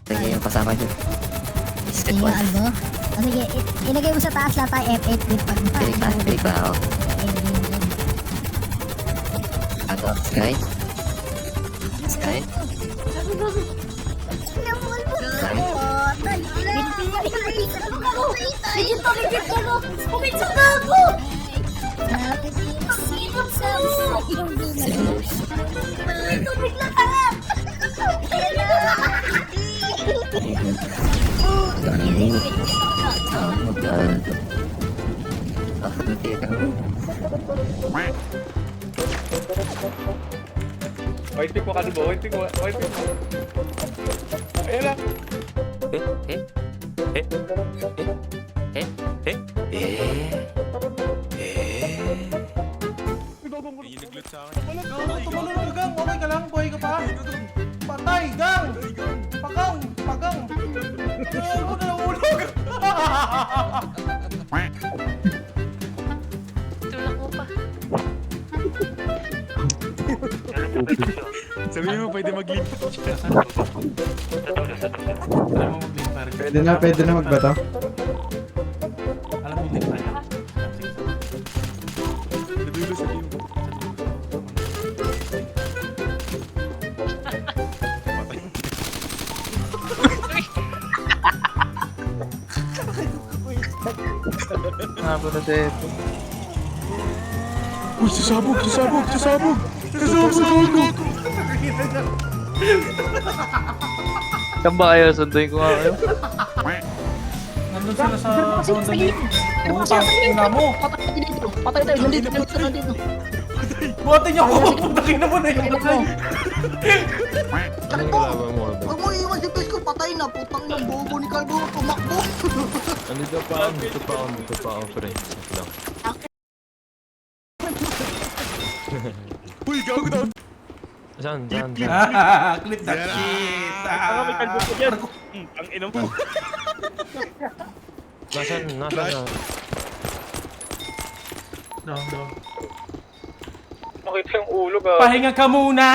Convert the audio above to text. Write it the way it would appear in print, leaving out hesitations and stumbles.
Sige yung kasama dyan. Step Sige, 1. Aldo. O sige, ilagay mo sa taas lang tayo F8 din pag Pilik pa ako. Ako, Sky. Sky. Legit to, legit ka no! Pumitsa na ako! Sinot sa yung bilang. Ito, bigla ka nga! White pick mo ka diba? White pick mo. Ayan na. Iniglut sa akin. Tumalon ka, gang. Okay ka lang? Buhay ka pa? Patay, gang! Pagang! Ako na lang ulog! Tulak mo pa. Sabihin mo, pwede mag-lead. Alam mo mag-lead pare. Pwede na magbato. Alam mo mag-lead pare. Nadulo sa team ko. Habo na siya ito. Uy, sasabog! Saan ba kayo? Sunduin ko nga kayo. Nandun sila sa sandali. Utang, ina mo! Patay tayo, nandito. Buhatin niyo ako! Putakin na mo na yung patay! Ano yung kalaban mo? Huwag mo iwan si Pesco, patay na. Putang ng bobo ni Calvo, tumakbo. Dito pa ako, pre. Lang. Uy, gago daw! Saan? Clip that shit! Ang ina mo. Nasaan na? Down. Makita yung ulo ka. Pahinga ka muna!